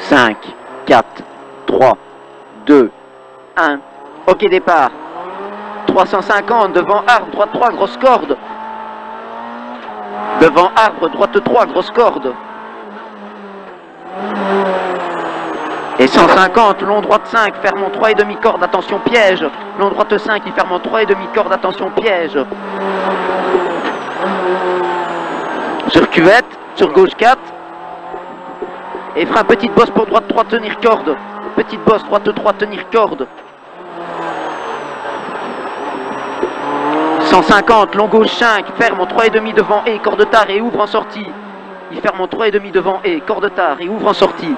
5, 4, 3, 2, 1. Ok, départ. 350 devant arbre, droite 3, grosse corde. Devant arbre, droite 3, grosse corde. Et 150, long droite 5, ferme en 3,5 corde, attention piège. Long droite 5, il ferme en 3,5 corde, attention piège. Sur cuvette, sur gauche 4. Et frein petite bosse pour droite 3, tenir corde. Petite bosse, droite 3, tenir corde. 150, long gauche 5, ferme en 3,5 devant et corde tard et ouvre en sortie. Il ferme en 3,5 devant et corde tard et ouvre en sortie.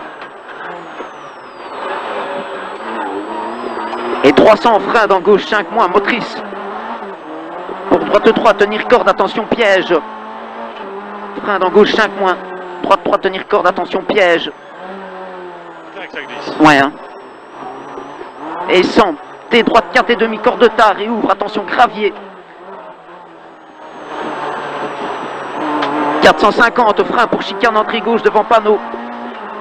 Et 300, frein dans gauche 5 moins, motrice. Pour droite 3, tenir corde, attention piège. Frein dans gauche 5 moins. Droite 3, tenir corde, attention piège. Ouais, hein. Et 100, T droite 4,5 corde tard et ouvre, attention gravier. 450, frein pour chicane entrée gauche devant panneau.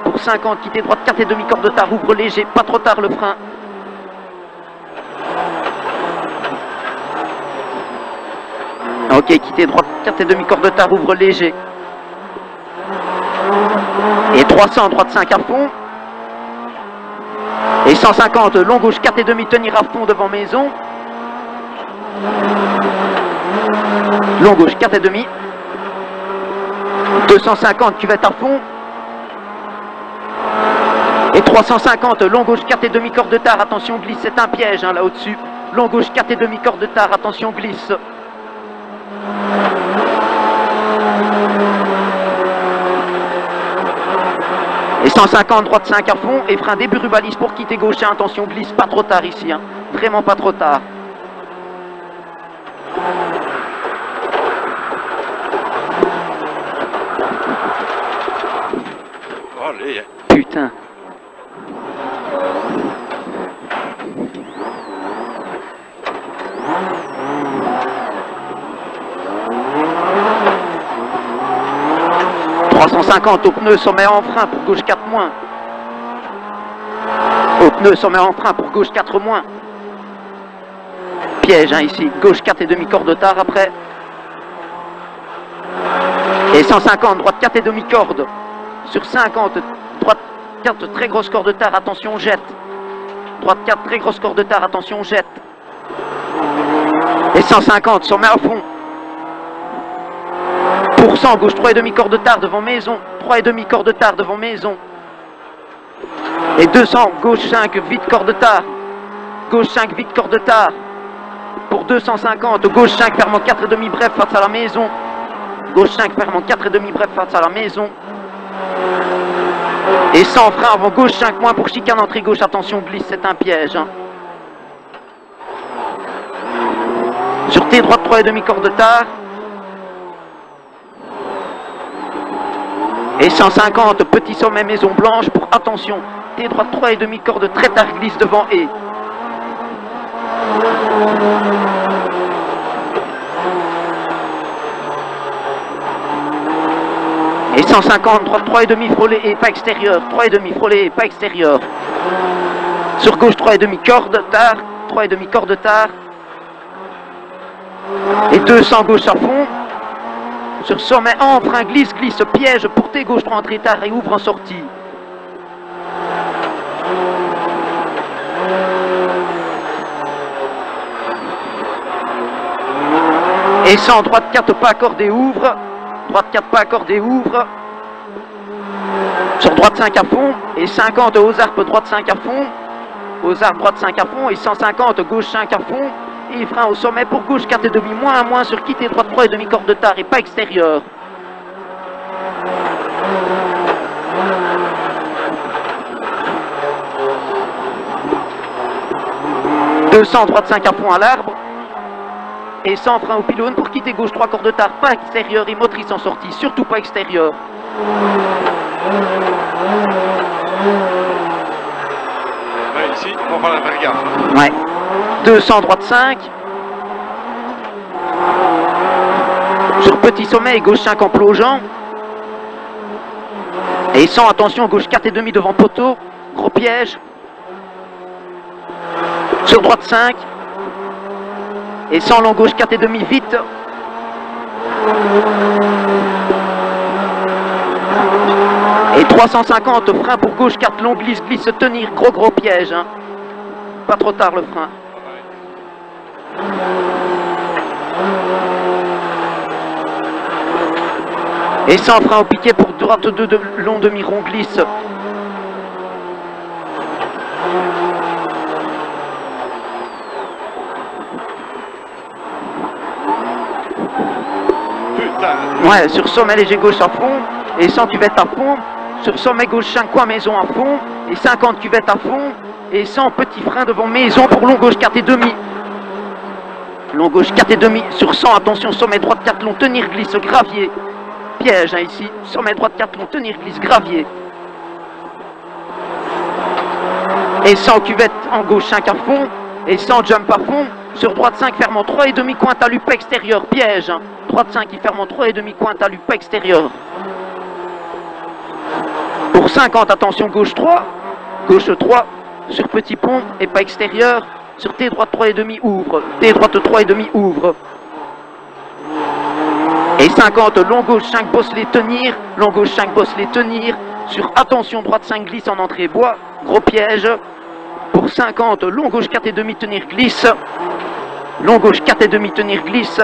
Pour 50, quitter droite 4,5 corde tard, ouvre léger, pas trop tard le frein. Ok, quitter droite 4,5 corde tard, ouvre léger. Et 300, droite 5 à fond. Et 150, long gauche 4,5, tenir à fond devant maison. Long gauche 4,5. 250, cuvette à fond. Et 350, long gauche 4,5 corde tard, attention glisse, c'est un piège hein, là au-dessus. Long gauche 4,5 corde tard, attention glisse. Et 150, droite 5 à fond, et frein début rubalise pour quitter gauche, attention glisse, pas trop tard ici, hein. Vraiment pas trop tard. Allez. Putain. Au pneu, sommet en frein pour gauche 4 moins. Au pneu, sommet en frein pour gauche 4 moins. Piège hein, ici, gauche 4,5 corde tard après. Et 150, droite 4,5 corde. Sur 50, droite 4, très grosse corde tard, attention jette. Droite 4, très grosse corde tard, attention jette. Et 150, sommet à fond. Pour 100, gauche 3,5 corde tard devant maison. 3,5 corde tard devant maison. Et 200, gauche 5, vite corde tard. Gauche 5, vite corde tard. Pour 250, gauche 5, ferme en 4,5 bref face à la maison. Gauche 5, ferme en 4,5 bref face à la maison. Et 100, frein avant gauche 5 moins pour chicane entrée gauche, attention glisse, c'est un piège. Hein. Sur T droite 3,5 corde tard. Et 150, petit sommet maison blanche pour attention. T droite 3,5 corde très tard glisse devant et. Et 150, droite 3,5 frôlé et pas extérieur. 3,5 frôlé et pas extérieur. Sur gauche 3,5 corde tard. 3,5 corde tard. Et 200 gauche à fond. Sur sommet en frein glisse, glisse, piège pour T gauche 3 entrée tard et ouvre en sortie. Et 100, droite 4 pas accordé ouvre. Droite 4 pas accordé ouvre. Sur droite 5 à fond. Et 50 aux arbres, droite 5 à fond. Aux arbres, droite 5 à fond. Et 150 gauche 5 à fond. Et frein au sommet pour gauche 4,5 moins à moins sur quitter droite 3,5 corde tard et pas extérieur. « 200, droite 5 à fond à l'arbre. Et 100, frein au pylône pour quitter gauche 3 cordes tard, pas extérieur et motrice en sortie, surtout pas extérieur. Ouais, ici, on va faire gaffe. Ouais. 200, droite 5. Sur petit sommet et gauche 5 en plongeant. Et 100, attention, gauche 4,5 devant poteau. Gros piège. Sur droite 5. Et 100, long gauche 4,5, vite. Et 350, frein pour gauche 4, long, glisse, glisse, tenir. Gros piège. Hein. Pas trop tard le frein. Et 100, frein au piquet pour droite 2 de long demi-rond, glisse. Ouais, sur sommet léger gauche à fond, et 100 cuvettes à fond, sur sommet gauche 5 coin maison à fond, et 50 cuvettes à fond, et 100 petit frein devant maison pour long gauche 4,5. Long gauche 4,5, sur 100, attention, sommet droite 4 long, tenir, glisse, gravier. Piège hein, ici, sommet droite 4 long, tenir, glisse, gravier. Et 100 cuvette en gauche 5 à fond, et 100 jump à fond, sur droite 5 fermant 3,5 coin talus pas extérieur, piège. Hein. Droite 5 qui ferme en 3,5 coin talus pas extérieur. Pour 50, attention, gauche 3, sur petit pont et pas extérieur, sur T droite 3,5 ouvre, T droite 3,5 ouvre. Et 50, long gauche 5 bosse les tenir, long gauche 5 bosse les tenir, sur attention droite 5 glisse en entrée bois, gros piège. Pour 50, long gauche 4,5 tenir glisse, long gauche 4,5 tenir glisse.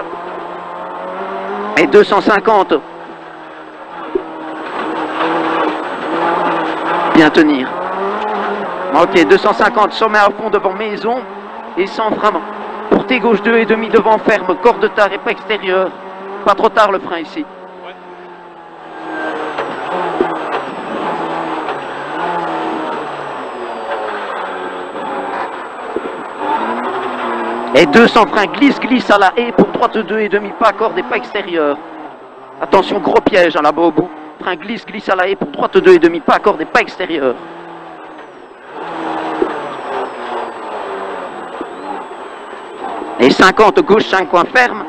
Et 250, bien tenir. Ok, 250, sommet à fond devant maison, et 100 frein pour T gauche 2,5 devant ferme, corde tard et pas extérieur. Pas trop tard le frein ici. Et 200 frein, glisse à la haie pour droite 2,5, pas corde et pas extérieur. Attention, gros piège hein, là-bas au bout. Frein glisse à la haie pour droite 2,5, pas corde et pas extérieur. Et 50, gauche 5 coin ferme.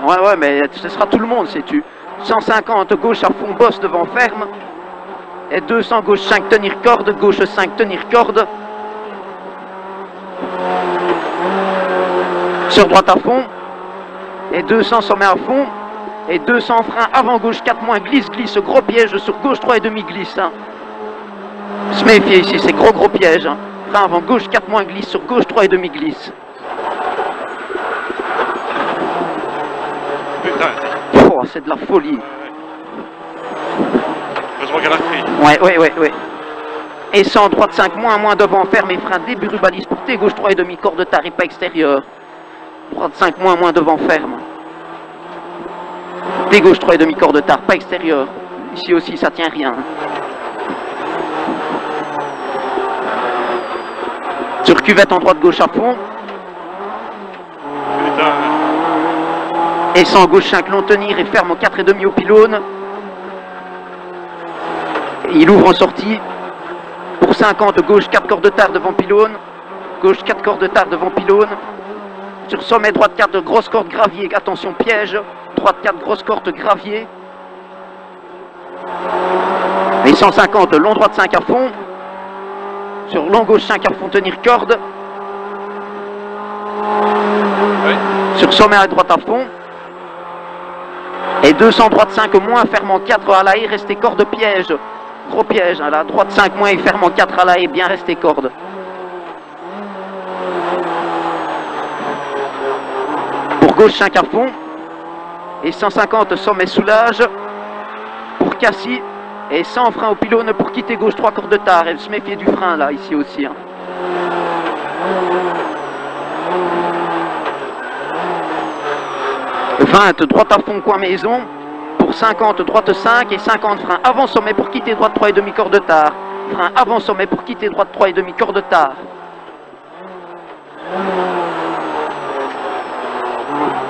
Ouais, mais ce sera tout le monde, sais-tu. 150, gauche à fond, bosse devant ferme. Et 200, gauche 5, tenir corde, gauche 5, tenir corde. Sur droite à fond. Et 200, sommet à fond. Et 200, frein avant gauche 4 moins, glisse, gros piège sur gauche 3,5 glisse. Hein. Se méfier ici, c'est gros piège. Hein. Frein avant gauche 4 moins, glisse sur gauche 3,5 glisse. Oh, c'est de la folie. Heureusement qu'elle a repris. Ouais. Et 100, droite 5, moins devant, ferme et frein, début rubalise pour T, gauche 3,5, corde tard et pas extérieur. Droite 5, moins devant, ferme. T gauche 3,5, corde tard, pas extérieur. Ici aussi, ça tient rien. Sur cuvette en droite gauche à fond. Putain. Et 100 gauche 5 long tenir et ferme en 4,5 au pylône. Et il ouvre en sortie. Pour 50, gauche 4 cordes tard devant pylône. Gauche 4 cordes tard devant pylône. Sur sommet droite 4 grosse corde gravier. Attention piège. Droite 4 grosse corde gravier. Et 150, long droite 5 à fond. Sur long gauche 5 à fond tenir corde. Oui. Sur sommet à droite à fond. Et 200 droite 5 moins, fermant 4 à la haie, rester corde piège. Gros piège, hein, là, droite 5 moins et fermant 4 à la haie, bien rester corde. Pour gauche 5 à fond. Et 150 sommet soulage. Pour Cassis. Et 100 frein au pylône pour quitter gauche 3 cordes tard. Elle se méfier du frein là, ici aussi. Hein. Droite à fond, coin maison, pour 50, droite 5 et 50 frein avant sommet pour quitter droite 3,5 corde tard. Frein avant sommet pour quitter droite 3,5 corde tard.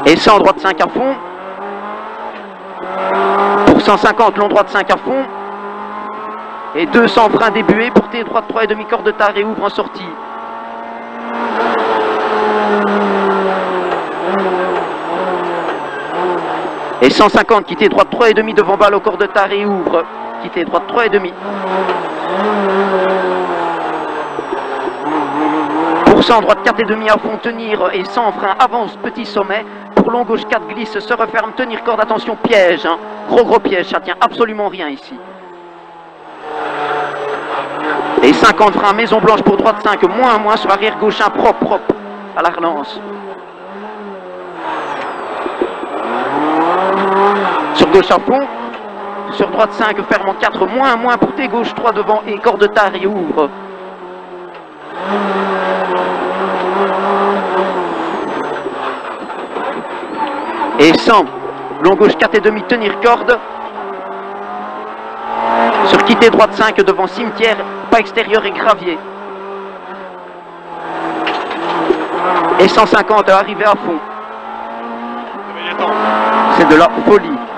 Et 100, droite 5 à fond. Pour 150, long droite 5 à fond. Et 200 frein débué pour T droite 3,5 corde tard et ouvre en sortie. Et 150 quitter droite 3,5 devant balle au corps de tard et ouvre. Quitter droite 3,5. Pourcent droite 4,5 à fond, tenir et sans frein, avance, petit sommet. Pour long gauche 4, glisse, se referme, tenir corde, attention, piège. Hein. Gros piège, ça tient absolument rien ici. Et 50 freins, maison blanche pour droite 5, moins sur arrière gauche 1, propre à la relance. Sur gauche à fond, sur droite 5, ferme en 4, moins pour T gauche 3 devant et corde de tard et ouvre. Et 100, long gauche 4,5, tenir corde. Sur quitter droite 5 devant cimetière, pas extérieur et gravier. Et 150 arrivé à fond. C'est de la folie.